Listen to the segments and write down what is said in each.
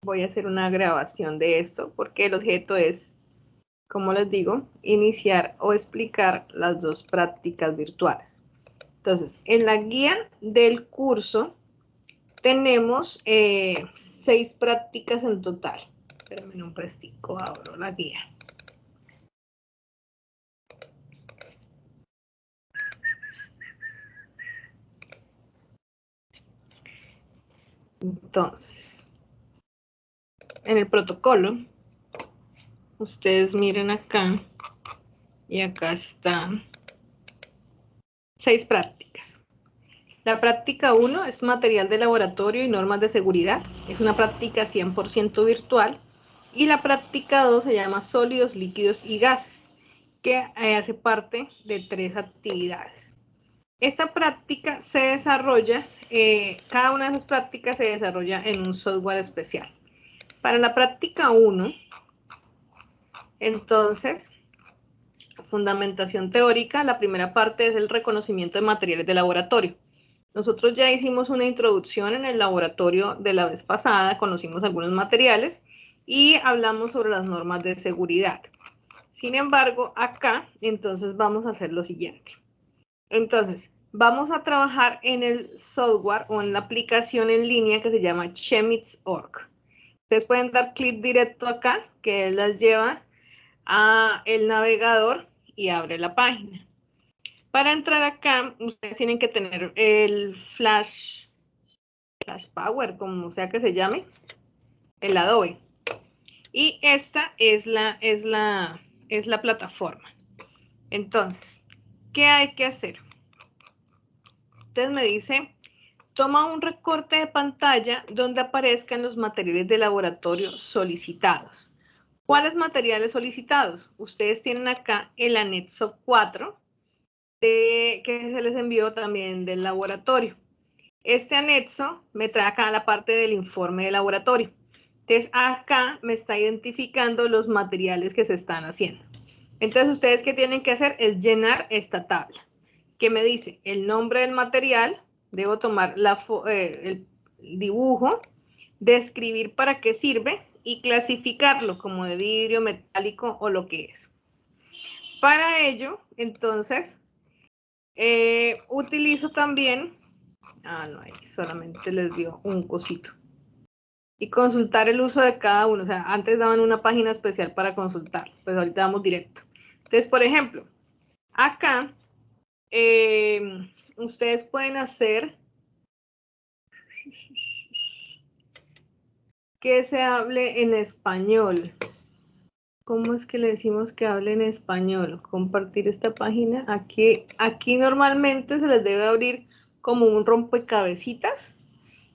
voy a hacer una grabación de esto porque el objeto es, como les digo, iniciar o explicar las dos prácticas virtuales. Entonces, en la guía del curso tenemos 6 prácticas en total. Espérenme un prestico, abro la guía. Entonces, en el protocolo, ustedes miren acá y acá están 6 prácticas. La práctica 1 es material de laboratorio y normas de seguridad. Es una práctica 100% virtual. Y la práctica 2 se llama sólidos, líquidos y gases, que hace parte de 3 actividades. Esta práctica se desarrolla, cada una de esas prácticas se desarrolla en un software especial. Para la práctica 1, entonces, fundamentación teórica, la primera parte es el reconocimiento de materiales de laboratorio. Nosotros ya hicimos una introducción en el laboratorio de la vez pasada, conocimos algunos materiales y hablamos sobre las normas de seguridad. Sin embargo, acá, entonces vamos a hacer lo siguiente. Entonces, vamos a trabajar en el software o en la aplicación en línea que se llama Chemetz.org. Ustedes pueden dar clic directo acá, que las lleva a el navegador y abre la página. Para entrar acá, ustedes tienen que tener el Flash Power, como sea que se llame, el Adobe. Y esta es la plataforma. Entonces, ¿qué hay que hacer? Entonces me dice, toma un recorte de pantalla donde aparezcan los materiales de laboratorio solicitados. ¿Cuáles materiales solicitados? Ustedes tienen acá el anexo 4 que se les envió también del laboratorio. Este anexo me trae acá la parte del informe de laboratorio. Entonces, acá me está identificando los materiales que se están haciendo. Entonces, ustedes qué tienen que hacer es llenar esta tabla, que me dice el nombre del material, debo tomar el dibujo, describir para qué sirve y clasificarlo como de vidrio, metálico o lo que es. Para ello, entonces, utilizo también, no, ahí solamente les dio un cosito. Y consultar el uso de cada uno. O sea, antes daban una página especial para consultar, pues ahorita damos directo. Entonces, por ejemplo, acá ustedes pueden hacer que se hable en español. ¿Cómo es que le decimos que hable en español? Compartir esta página. Aquí normalmente se les debe abrir como un rompecabecitas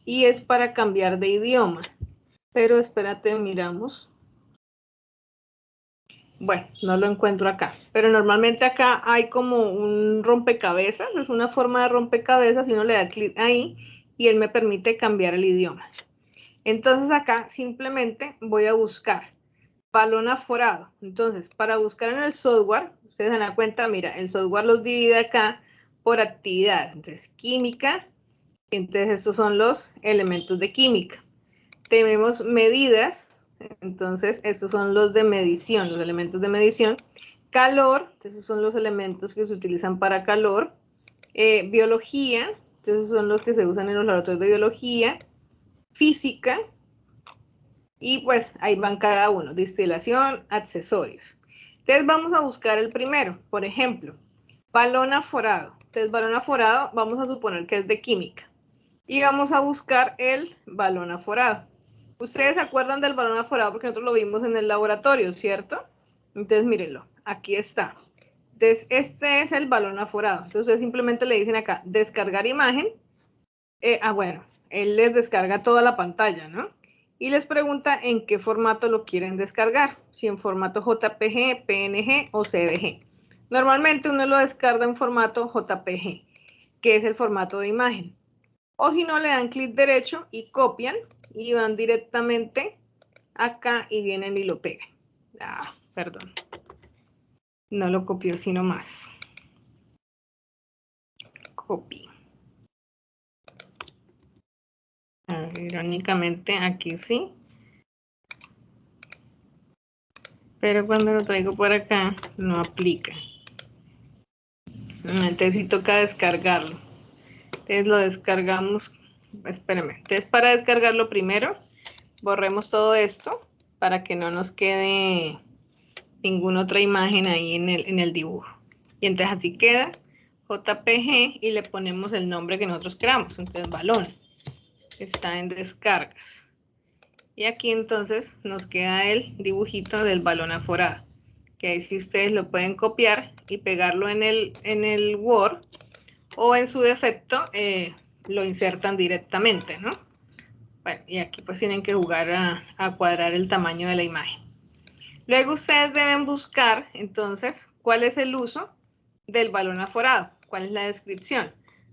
y es para cambiar de idioma. Pero espérate, miramos. Bueno, no lo encuentro acá, pero normalmente acá hay como un rompecabezas, es una forma de rompecabezas y uno le da clic ahí y él me permite cambiar el idioma. Entonces acá simplemente voy a buscar balón aforado. Entonces, para buscar en el software, ustedes se dan cuenta, mira, el software los divide acá por actividades. Entonces, química, entonces estos son los elementos de química. Tenemos medidas, entonces estos son los de medición, los elementos de medición. Calor, esos son los elementos que se utilizan para calor. Biología, entonces son los que se usan en los laboratorios de biología. Física, y pues ahí van cada uno, destilación, accesorios. Entonces vamos a buscar el primero, por ejemplo, balón aforado. Entonces balón aforado vamos a suponer que es de química. Y vamos a buscar el balón aforado. Ustedes se acuerdan del balón aforado porque nosotros lo vimos en el laboratorio, ¿cierto? Entonces mírenlo, aquí está. Entonces este es el balón aforado. Entonces ustedes simplemente le dicen acá, descargar imagen. Bueno, él les descarga toda la pantalla, ¿no? Y les pregunta en qué formato lo quieren descargar, si en formato JPG, PNG o CBG. Normalmente uno lo descarga en formato JPG, que es el formato de imagen. O si no, le dan clic derecho y copian y van directamente acá y vienen y lo pegan. Perdón. No lo copió, sino más. Copy. Irónicamente, aquí sí. pero cuando lo traigo por acá no aplica. Entonces sí toca descargarlo. Entonces lo descargamos, espérenme. Entonces para descargarlo primero, borremos todo esto para que no nos quede ninguna otra imagen ahí en el dibujo. Y entonces así queda JPG y le ponemos el nombre que nosotros queramos. Entonces balón está en descargas. Y aquí entonces nos queda el dibujito del balón aforado, que ahí sí ustedes lo pueden copiar y pegarlo en el Word, o en su defecto lo insertan directamente, ¿no? Bueno, y aquí pues tienen que jugar a cuadrar el tamaño de la imagen. Luego ustedes deben buscar entonces cuál es el uso del balón aforado, cuál es la descripción.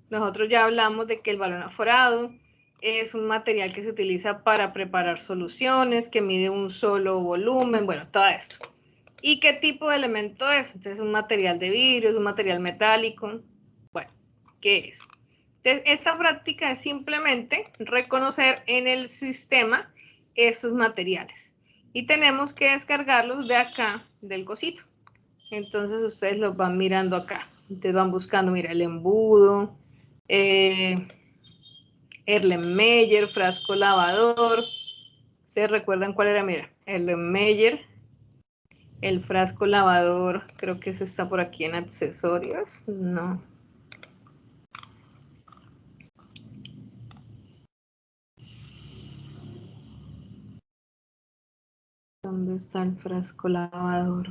Nosotros ya hablamos de que el balón aforado es un material que se utiliza para preparar soluciones, que mide un solo volumen, bueno, todo esto. ¿Y qué tipo de elemento es? Entonces, un material de vidrio, es un material metálico. Bueno, ¿qué es? Entonces, esta práctica es simplemente reconocer en el sistema estos materiales. Y tenemos que descargarlos de acá, del cosito. Entonces, ustedes los van mirando acá. Entonces, van buscando, mira, el embudo, Erlenmeyer, frasco lavador. ¿Ustedes recuerdan cuál era? Mira, Erlenmeyer, el frasco lavador, creo que ese está por aquí en accesorios. No. ¿Dónde está el frasco lavador?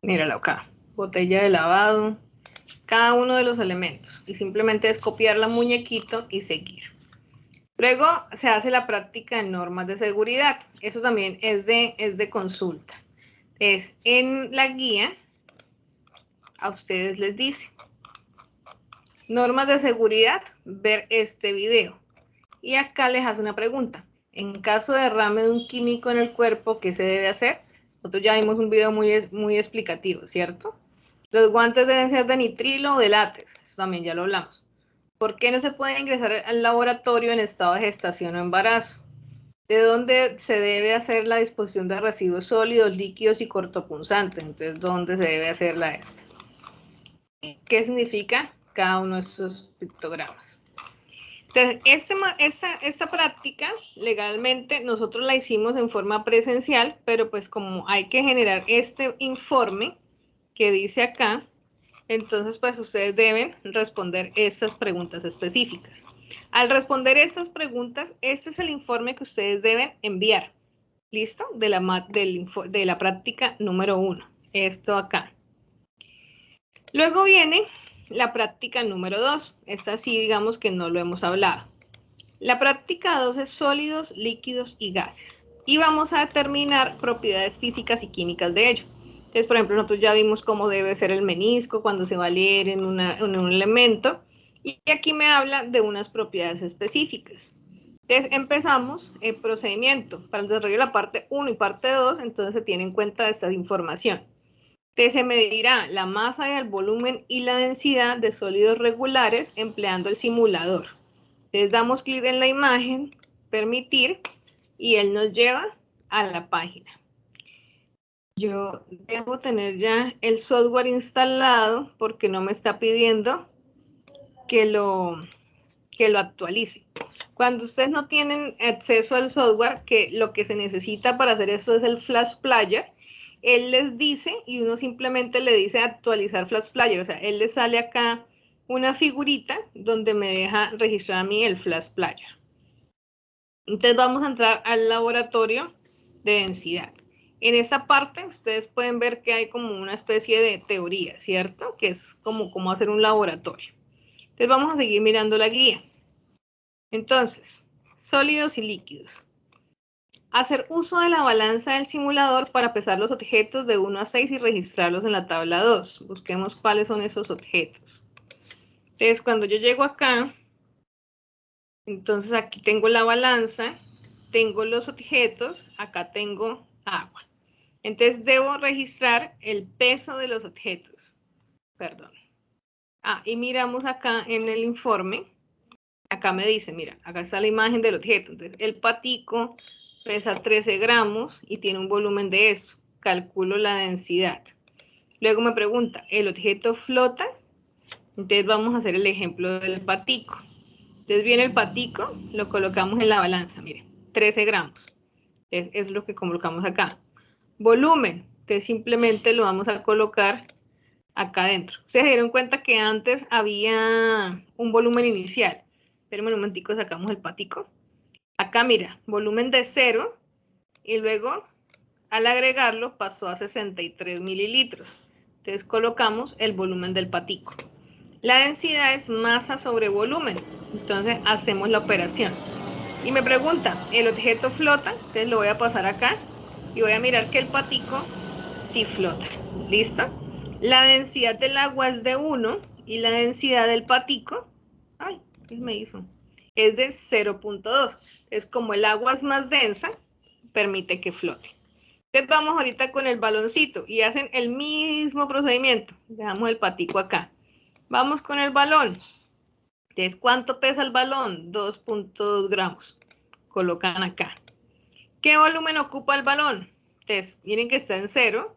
Míralo acá. Botella de lavado. Cada uno de los elementos. Y simplemente es copiar la muñequito y seguir. Luego se hace la práctica en normas de seguridad. Eso también es de consulta. Es en la guía, a ustedes les dice, normas de seguridad, ver este video. Y acá les hace una pregunta. En caso de derrame de un químico en el cuerpo, ¿qué se debe hacer? Nosotros ya vimos un video muy explicativo, ¿cierto? Los guantes deben ser de nitrilo o de látex. Eso también ya lo hablamos. ¿Por qué no se puede ingresar al laboratorio en estado de gestación o embarazo? ¿De dónde se debe hacer la disposición de residuos sólidos, líquidos y cortopunzantes? Entonces, ¿dónde se debe hacer la esta? ¿Qué significa cada uno de estos pictogramas? Entonces, esta práctica legalmente nosotros la hicimos en forma presencial, pero pues como hay que generar este informe que dice acá, entonces pues ustedes deben responder estas preguntas específicas. Al responder estas preguntas, este es el informe que ustedes deben enviar. ¿Listo? De la práctica número 1. Esto acá. Luego viene la práctica número 2. Esta sí, digamos que no lo hemos hablado. La práctica 2 es sólidos, líquidos y gases. Y vamos a determinar propiedades físicas y químicas de ello. Entonces, por ejemplo, nosotros ya vimos cómo debe ser el menisco cuando se va a leer en un elemento. Y aquí me habla de unas propiedades específicas. Entonces, empezamos el procedimiento. Para el desarrollo de la parte 1 y parte 2, entonces se tiene en cuenta esta información. Entonces, se medirá la masa, el volumen y la densidad de sólidos regulares empleando el simulador. Entonces damos clic en la imagen, permitir, y él nos lleva a la página. Yo debo tener ya el software instalado porque no me está pidiendo que lo actualice. Cuando ustedes no tienen acceso al software, que lo que se necesita para hacer esto es el Flash Player, él les dice y uno simplemente le dice actualizar Flash Player. O sea, él le sale acá una figurita donde me deja registrar a mí el Flash Player. Entonces vamos a entrar al laboratorio de densidad. En esta parte ustedes pueden ver que hay como una especie de teoría, ¿cierto? Que es como cómo hacer un laboratorio. Entonces vamos a seguir mirando la guía. Entonces, sólidos y líquidos. Hacer uso de la balanza del simulador para pesar los objetos de 1 a 6 y registrarlos en la tabla 2. Busquemos cuáles son esos objetos. Entonces, cuando yo llego acá, entonces aquí tengo la balanza, tengo los objetos, acá tengo agua. Entonces debo registrar el peso de los objetos. Perdón. Y miramos acá en el informe, acá me dice, mira, acá está la imagen del objeto. Entonces, el patico pesa 13 gramos y tiene un volumen de eso. Calculo la densidad. Luego me pregunta, ¿el objeto flota? Entonces vamos a hacer el ejemplo del patico. Entonces viene el patico, lo colocamos en la balanza, miren, 13 gramos. Es lo que colocamos acá. Volumen, entonces simplemente lo vamos a colocar acá adentro. Ustedes se dieron cuenta que antes había un volumen inicial. Espérenme un momentico, sacamos el patico. Acá mira, volumen de 0 y luego al agregarlo pasó a 63 mililitros. Entonces colocamos el volumen del patico. La densidad es masa sobre volumen. Entonces hacemos la operación. Y me pregunta, ¿el objeto flota? Entonces lo voy a pasar acá y voy a mirar que el patico sí flota. ¿Listo? La densidad del agua es de 1 y la densidad del patico, ay, ¿qué me hizo? Es de 0.2. Es como el agua es más densa, permite que flote. Entonces vamos ahorita con el baloncito y hacen el mismo procedimiento. Dejamos el patico acá. Vamos con el balón. Entonces, ¿cuánto pesa el balón? 2.2 gramos. Colocan acá. ¿Qué volumen ocupa el balón? Entonces, miren que está en 0.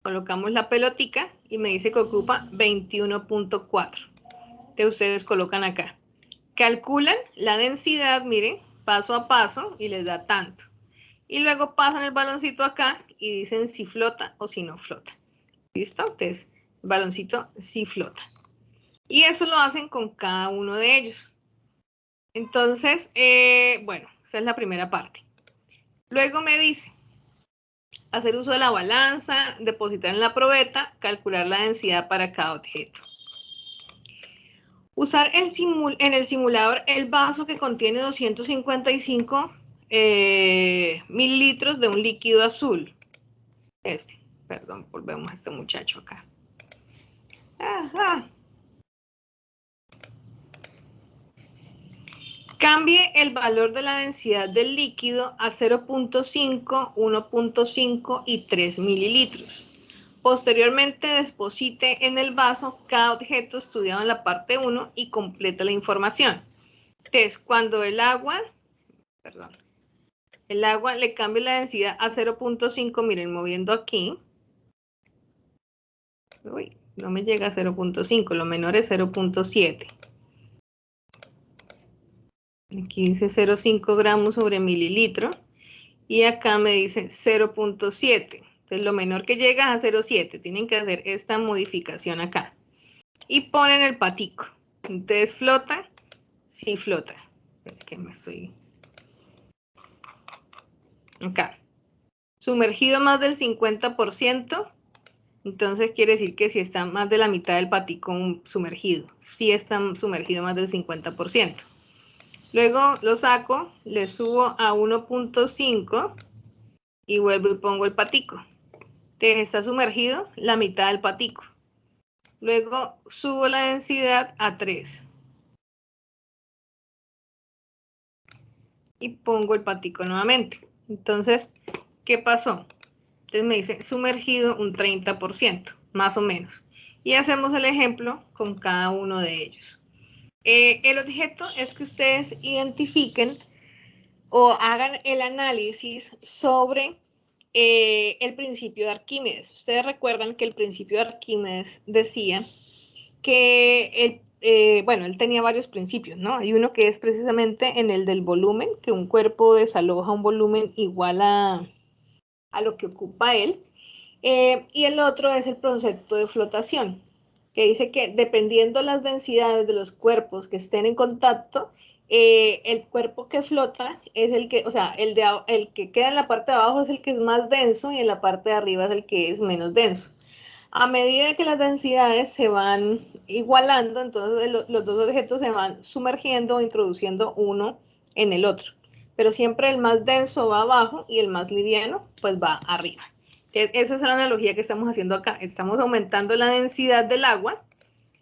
Colocamos la pelotica y me dice que ocupa 21.4. Entonces, ustedes colocan acá. Calculan la densidad, miren, paso a paso y les da tanto. Y luego pasan el baloncito acá y dicen si flota o si no flota. ¿Listo? Entonces, el baloncito sí flota. Y eso lo hacen con cada uno de ellos. Entonces, bueno, esa es la primera parte. Luego me dice, hacer uso de la balanza, depositar en la probeta, calcular la densidad para cada objeto. Usar en el simulador el vaso que contiene 255 mililitros de un líquido azul. Perdón, volvemos a este muchacho acá. Ajá. Cambie el valor de la densidad del líquido a 0.5, 1.5 y 3 mililitros. Posteriormente, deposite en el vaso cada objeto estudiado en la parte 1 y completa la información. Entonces, cuando el agua le cambie la densidad a 0.5, miren, moviendo aquí. Uy, no me llega a 0.5, lo menor es 0.7. Aquí dice 0.5 gramos sobre mililitro y acá me dice 0.7. Entonces lo menor que llega es a 0.7. Tienen que hacer esta modificación acá. Y ponen el patico. Entonces flota, sí flota. Que me estoy... Acá. Sumergido más del 50%. Entonces quiere decir que si está más de la mitad del patico sumergido. Sí está sumergido más del 50%. Luego lo saco, le subo a 1.5 y vuelvo y pongo el patico. Entonces está sumergido la mitad del patico. Luego subo la densidad a 3. Y pongo el patico nuevamente. Entonces, ¿qué pasó? Entonces me dice sumergido un 30%, más o menos. Y hacemos el ejemplo con cada uno de ellos. El objeto es que ustedes identifiquen o hagan el análisis sobre el principio de Arquímedes. Ustedes recuerdan que el principio de Arquímedes decía que bueno, él tenía varios principios, ¿no? Hay uno que es precisamente en el del volumen, que un cuerpo desaloja un volumen igual a lo que ocupa él. Y el otro es el concepto de flotación, que dice que dependiendo las densidades de los cuerpos que estén en contacto, el cuerpo que flota es el que, o sea, el que queda en la parte de abajo es el que es más denso y en la parte de arriba es el que es menos denso. A medida que las densidades se van igualando, entonces los dos objetos se van sumergiendo o introduciendo uno en el otro. Pero siempre el más denso va abajo y el más liviano pues va arriba. Esa es la analogía que estamos haciendo acá. Estamos aumentando la densidad del agua.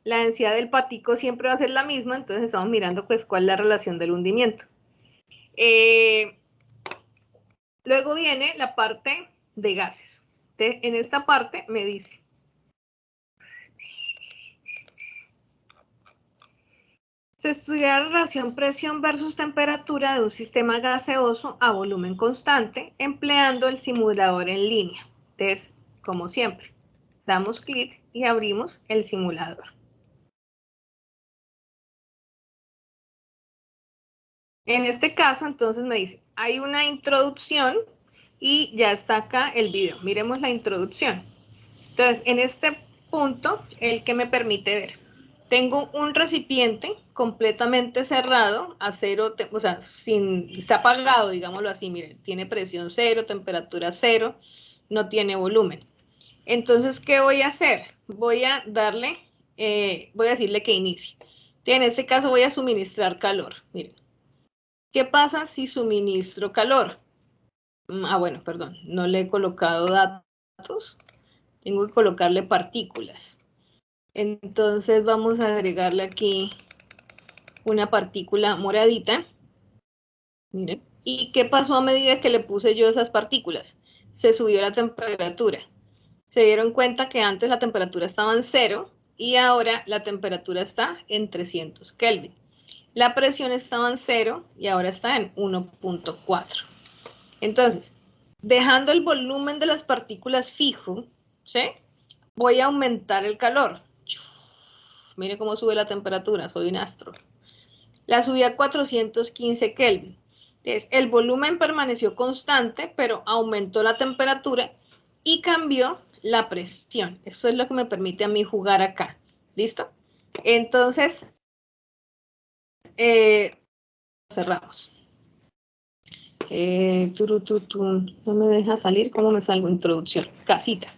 La densidad del patico siempre va a ser la misma, entonces estamos mirando pues cuál es la relación del hundimiento. Luego viene la parte de gases. En esta parte me dice Se estudiará la relación presión versus temperatura de un sistema gaseoso a volumen constante empleando el simulador en línea. Entonces, como siempre, damos clic y abrimos el simulador. En este caso, entonces me dice, hay una introducción y ya está acá el video. Miremos la introducción. Entonces, en este punto, el que me permite ver. Tengo un recipiente completamente cerrado, a cero, o sea, está apagado, digámoslo así, miren, tiene presión cero, temperatura cero, no tiene volumen. Entonces, ¿qué voy a hacer? Voy a darle, voy a decirle que inicie. En este caso voy a suministrar calor, miren. ¿Qué pasa si suministro calor? Bueno, perdón, no le he colocado datos, tengo que colocarle partículas. Entonces vamos a agregarle aquí una partícula moradita. Miren. ¿Y qué pasó a medida que le puse yo esas partículas? Se subió la temperatura. Se dieron cuenta que antes la temperatura estaba en 0 y ahora la temperatura está en 300 Kelvin. La presión estaba en 0 y ahora está en 1.4. Entonces, dejando el volumen de las partículas fijo, ¿sí? Voy a aumentar el calor. Mire cómo sube la temperatura, soy un astro. La subí a 415 Kelvin. Entonces, el volumen permaneció constante, pero aumentó la temperatura y cambió la presión. Esto es lo que me permite a mí jugar acá. ¿Listo? Entonces, cerramos. No me deja salir. ¿Cómo me salgo? Introducción. Casita.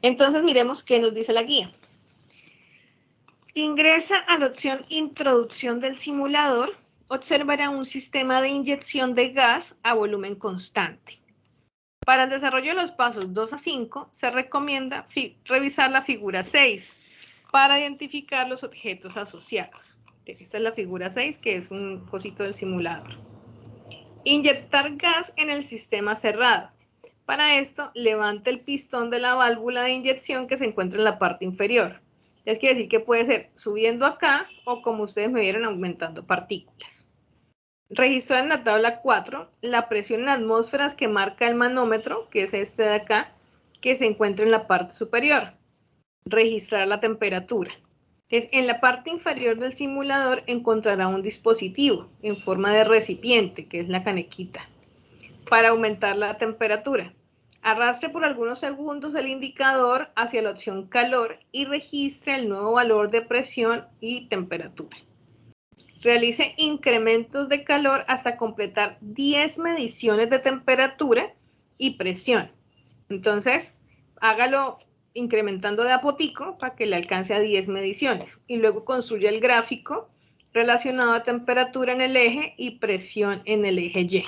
Entonces, miremos qué nos dice la guía. Ingresa a la opción Introducción del simulador. Observará un sistema de inyección de gas a volumen constante. Para el desarrollo de los pasos 2 a 5, se recomienda revisar la figura 6 para identificar los objetos asociados. Esta es la figura 6, que es un cosito del simulador. Inyectar gas en el sistema cerrado. Para esto, levante el pistón de la válvula de inyección que se encuentra en la parte inferior. Es quiere decir que puede ser subiendo acá o como ustedes me vieron aumentando partículas. Registrar en la tabla 4 la presión en atmósferas que marca el manómetro, que es este de acá, que se encuentra en la parte superior. Registrar la temperatura. Entonces, en la parte inferior del simulador encontrará un dispositivo en forma de recipiente, que es la canequita, para aumentar la temperatura. Arrastre por algunos segundos el indicador hacia la opción calor y registre el nuevo valor de presión y temperatura. Realice incrementos de calor hasta completar 10 mediciones de temperatura y presión. Entonces, hágalo incrementando de a potico para que le alcance a 10 mediciones. Y luego construya el gráfico relacionado a temperatura en el eje y presión en el eje Y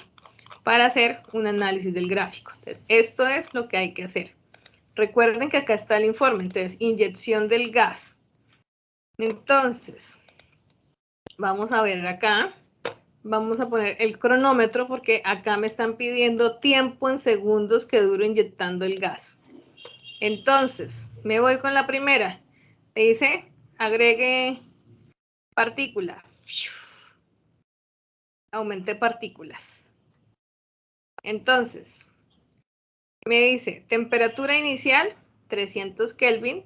para hacer un análisis del gráfico. Entonces, esto es lo que hay que hacer. Recuerden que acá está el informe. Entonces, inyección del gas. Entonces, vamos a ver acá. Vamos a poner el cronómetro porque acá me están pidiendo tiempo en segundos que duro inyectando el gas. Entonces, me voy con la primera. Dice, agregue partícula. Aumenté partículas. Entonces, me dice, temperatura inicial, 300 Kelvin,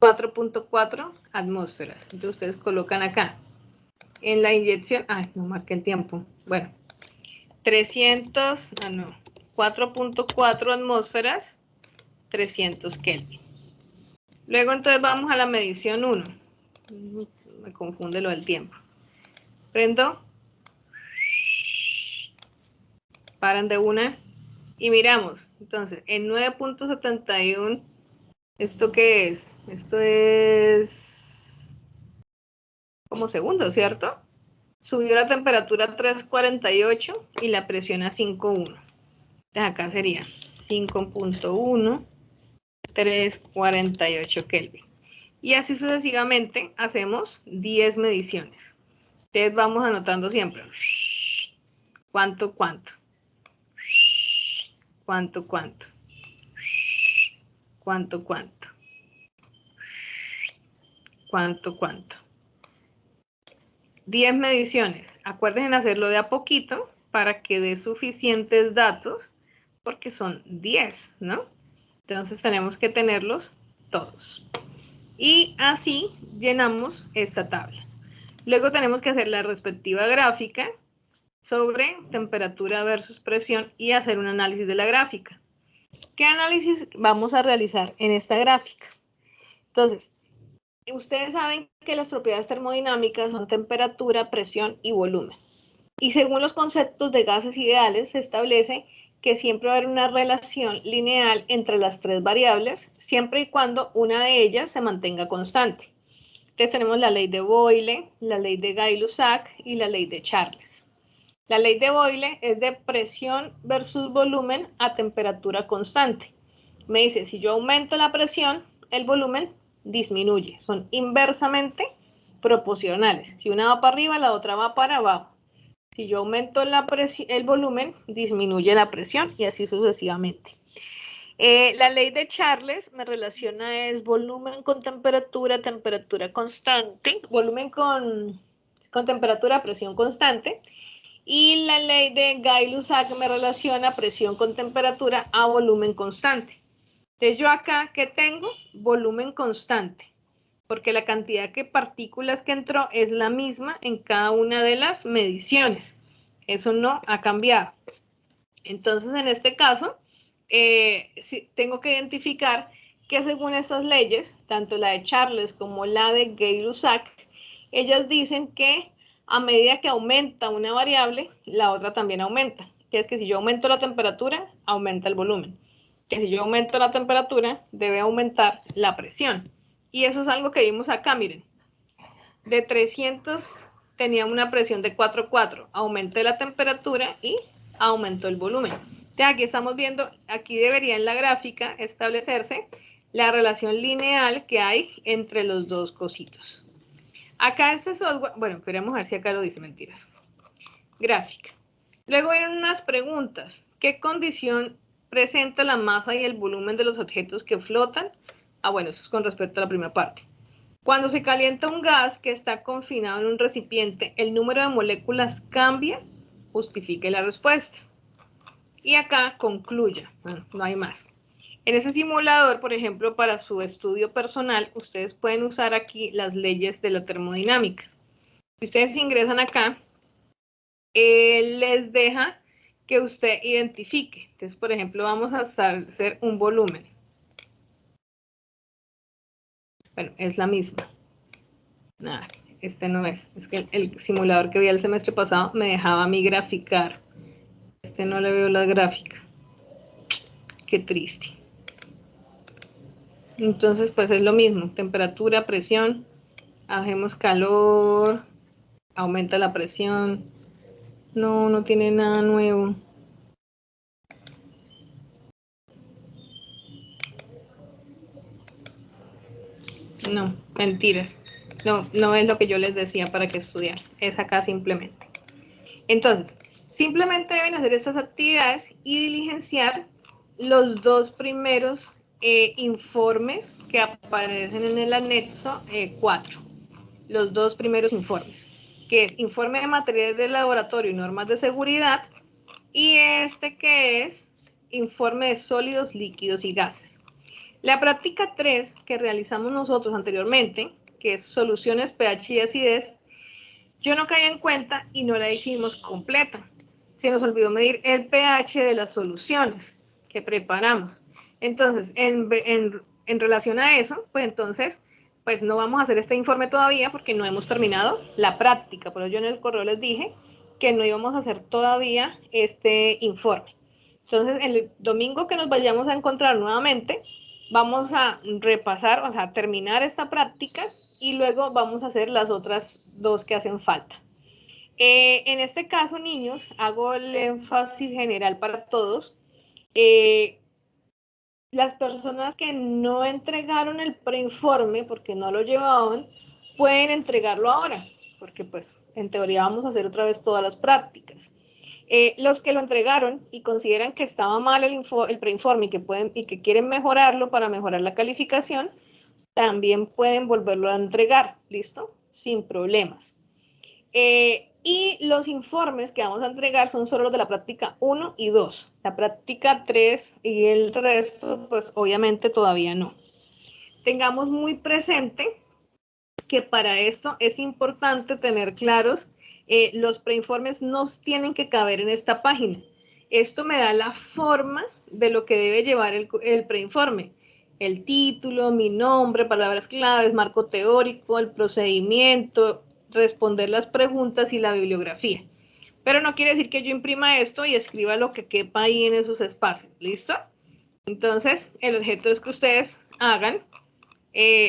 4.4 atmósferas. Entonces, ustedes colocan acá. En la inyección, no marqué el tiempo. Bueno, 4.4 atmósferas, 300 Kelvin. Luego, entonces, vamos a la medición 1. Me confunde lo del tiempo. Prendo. Paran de una. Y miramos. Entonces, en 9.71, ¿esto qué es? Esto es como segundo, ¿cierto? Subió la temperatura a 3.48 y la presión a 5.1. Entonces, acá sería 5.1, 3.48 Kelvin. Y así sucesivamente hacemos 10 mediciones. Entonces vamos anotando siempre. ¿Cuánto? ¿Cuánto? ¿Cuánto? ¿Cuánto? ¿Cuánto? ¿Cuánto? ¿Cuánto? ¿Cuánto? 10 mediciones. Acuérdense en hacerlo de a poquito para que dé suficientes datos, porque son 10, ¿no? Entonces tenemos que tenerlos todos. Y así llenamos esta tabla. Luego tenemos que hacer la respectiva gráfica sobre temperatura versus presión y hacer un análisis de la gráfica. ¿Qué análisis vamos a realizar en esta gráfica? Entonces, ustedes saben que las propiedades termodinámicas son temperatura, presión y volumen. Y según los conceptos de gases ideales, se establece que siempre va a haber una relación lineal entre las tres variables, siempre y cuando una de ellas se mantenga constante. Entonces tenemos la ley de Boyle, la ley de Gay-Lussac y la ley de Charles. La ley de Boyle es de presión versus volumen a temperatura constante. Me dice, si yo aumento la presión, el volumen disminuye. Son inversamente proporcionales. Si una va para arriba, la otra va para abajo. Si yo aumento el volumen, disminuye la presión y así sucesivamente. La ley de Charles me relaciona es volumen con temperatura, temperatura constante, volumen con temperatura, presión constante. Y la ley de Gay-Lussac me relaciona presión con temperatura a volumen constante. Entonces yo acá, ¿qué tengo? Volumen constante, porque la cantidad de partículas que entró es la misma en cada una de las mediciones. Eso no ha cambiado. Entonces, en este caso, sí, tengo que identificar que según estas leyes, tanto la de Charles como la de Gay-Lussac, ellas dicen que a medida que aumenta una variable, la otra también aumenta. Que es que si yo aumento la temperatura, aumenta el volumen. Que si yo aumento la temperatura, debe aumentar la presión. Y eso es algo que vimos acá, miren. De 300 tenía una presión de 4,4. Aumenté la temperatura y aumentó el volumen. Entonces aquí estamos viendo, aquí debería en la gráfica establecerse la relación lineal que hay entre los dos cositos. Acá este software, bueno, esperemos a ver si acá lo dice, mentiras. Gráfica. Luego vienen unas preguntas. ¿Qué condición presenta la masa y el volumen de los objetos que flotan? Ah, bueno, eso es con respecto a la primera parte. Cuando se calienta un gas que está confinado en un recipiente, ¿el número de moléculas cambia? Justifique la respuesta. Y acá concluya. Bueno, no hay más. En ese simulador, por ejemplo, para su estudio personal, ustedes pueden usar aquí las leyes de la termodinámica. Si ustedes ingresan acá, les deja que usted identifique. Entonces, por ejemplo, vamos a hacer un volumen. Bueno, es la misma. Nada, este no es. Es que el simulador que vi el semestre pasado me dejaba a mí graficar. Este no le veo la gráfica. Qué triste. Entonces, pues es lo mismo. Temperatura, presión. Hacemos calor. Aumenta la presión. No, no tiene nada nuevo. No, mentiras. No, no es lo que yo les decía para que estudiar. Es acá simplemente. Entonces, simplemente deben hacer estas actividades y diligenciar los dos primeros informes que aparecen en el anexo 4. Los dos primeros informes, que es informe de materiales de laboratorio y normas de seguridad, y este que es informe de sólidos, líquidos y gases. La práctica 3 que realizamos nosotros anteriormente, que es soluciones, pH y acidez, yo no caí en cuenta y no la hicimos completa. Se nos olvidó medir el pH de las soluciones que preparamos. Entonces, en relación a eso, pues entonces, pues no vamos a hacer este informe todavía porque no hemos terminado la práctica. Por eso yo en el correo les dije que no íbamos a hacer todavía este informe. Entonces, el domingo que nos vayamos a encontrar nuevamente, vamos a repasar, o sea, terminar esta práctica y luego vamos a hacer las otras dos que hacen falta. En este caso, niños, hago el énfasis general para todos. Las personas que no entregaron el preinforme porque no lo llevaban, pueden entregarlo ahora, porque pues en teoría vamos a hacer otra vez todas las prácticas. Los que lo entregaron y consideran que estaba mal el preinforme y que quieren mejorarlo para mejorar la calificación, también pueden volverlo a entregar, ¿listo? Sin problemas. Y los informes que vamos a entregar son solo los de la práctica 1 y 2. La práctica 3 y el resto, pues obviamente todavía no. Tengamos muy presente que para esto es importante tener claros, los preinformes no tienen que caber en esta página. Esto me da la forma de lo que debe llevar el preinforme. El título, mi nombre, palabras claves, marco teórico, el procedimiento, responder las preguntas y la bibliografía. Pero no quiere decir que yo imprima esto y escriba lo que quepa ahí en esos espacios. ¿Listo? Entonces, el objeto es que ustedes hagan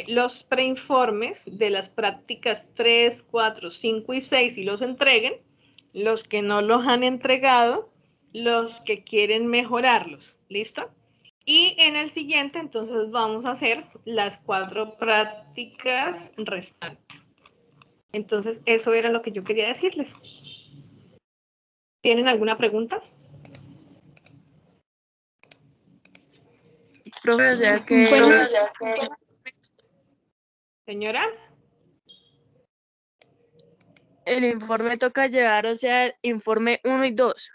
los preinformes de las prácticas 3, 4, 5 y 6 y los entreguen, los que no los han entregado, los que quieren mejorarlos, ¿listo? Y en el siguiente, entonces, vamos a hacer las 4 prácticas restantes. Entonces, eso era lo que yo quería decirles. ¿Tienen alguna pregunta? Profe, o sea que... Bueno, Señora. El informe toca llevar, o sea, el informe 1 y 2.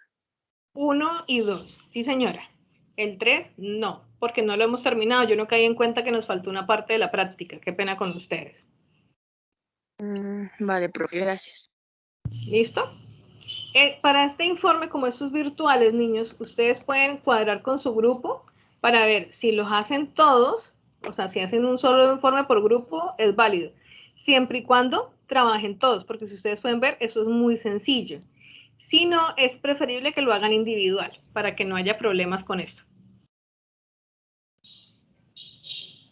1 y 2, sí señora. El 3, no, porque no lo hemos terminado. Yo no caí en cuenta que nos faltó una parte de la práctica. Qué pena con ustedes. Vale, profe, gracias. ¿Listo? Para este informe, como estos virtuales, niños, ustedes pueden cuadrar con su grupo para ver si los hacen todos, o sea, si hacen un solo informe por grupo, es válido, siempre y cuando trabajen todos, porque si ustedes pueden ver, eso es muy sencillo. Si no, es preferible que lo hagan individual, para que no haya problemas con esto.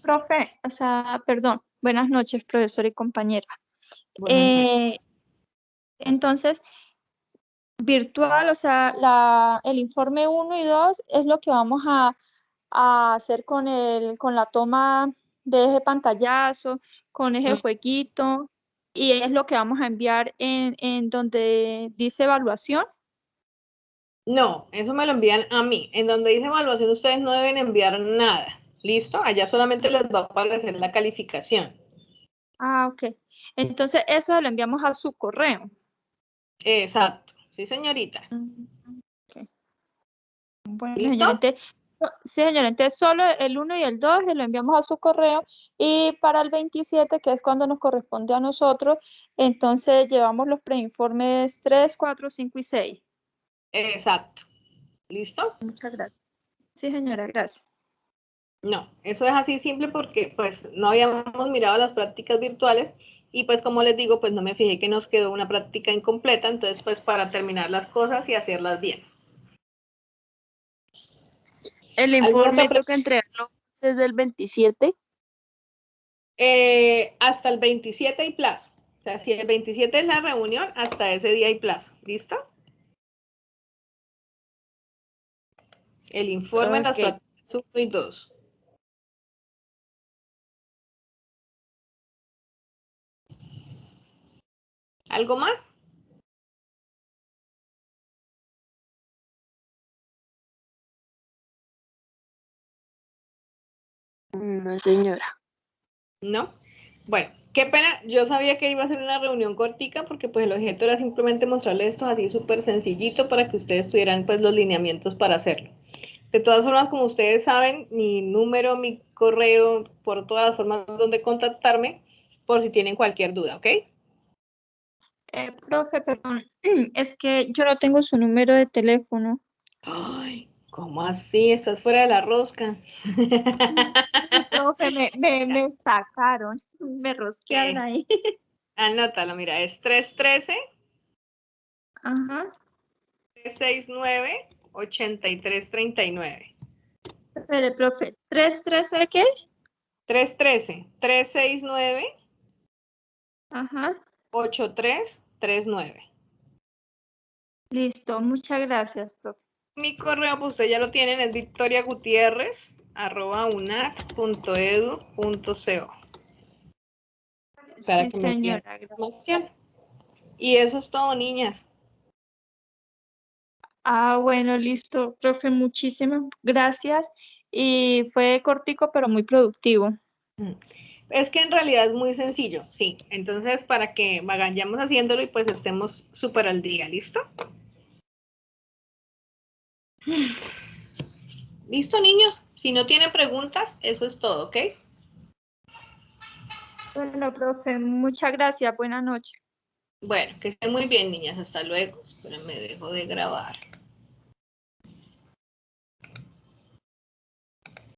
profe, o sea, perdón, buenas noches, profesor y compañera. Buenas noches. Entonces, virtual, o sea, el informe 1 y 2 es lo que vamos a hacer con la toma de ese pantallazo, con ese jueguito, y es lo que vamos a enviar en donde dice evaluación. No, eso me lo envían a mí. En donde dice evaluación, ustedes no deben enviar nada. ¿Listo? Allá solamente les va a aparecer la calificación. Ah, ok. Entonces, eso lo enviamos a su correo. Exacto. Sí, señorita. Ok. Bueno, ¿Listo? señora, sí, señora, entonces solo el 1 y el 2 se lo enviamos a su correo y para el 27, que es cuando nos corresponde a nosotros, entonces llevamos los preinformes 3, 4, 5 y 6. Exacto. ¿Listo? Muchas gracias. Sí, señora, gracias. No, eso es así simple porque pues no habíamos mirado las prácticas virtuales y pues como les digo, pues no me fijé que nos quedó una práctica incompleta, entonces pues para terminar las cosas y hacerlas bien. El ¿Alguna otra informe pregunta? toca entregarlo desde el 27. Hasta el 27 hay plazo. O sea, si el 27 es la reunión, hasta ese día hay plazo. ¿Listo? El informe de las Ok. prácticas 1 y 2. ¿Algo más? No, señora. ¿No? Bueno, qué pena. Yo sabía que iba a ser una reunión cortica porque pues el objeto era simplemente mostrarles esto así súper sencillito para que ustedes tuvieran pues los lineamientos para hacerlo. De todas formas, como ustedes saben, mi número, mi correo, por todas las formas donde contactarme, por si tienen cualquier duda, ¿ok? Profe, perdón, es que yo no tengo su número de teléfono. Ay, ¿cómo así? Estás fuera de la rosca. Sí, profe, me sacaron, me rosquearon ahí. Anótalo, mira, es 313 Ajá. 369 8339. Espere, profe, ¿313 qué? 313 369 Ajá. 8339. Listo, muchas gracias, profe. Mi correo, pues ustedes ya lo tienen, es victoriagutierrez@unac.edu.co para Sí, que me envíen señora, gracias. información. Y eso es todo, niñas. Ah, bueno, listo, profe, muchísimas gracias. Y fue cortico, pero muy productivo. Es que en realidad es muy sencillo, sí. Entonces, para que vayamos haciéndolo y pues estemos súper al día, ¿listo? ¿Listo, niños? Si no tienen preguntas, eso es todo, ¿ok? Bueno, profe, muchas gracias. Buenas noches. Bueno, que estén muy bien, niñas. Hasta luego. Espérenme, dejo de grabar.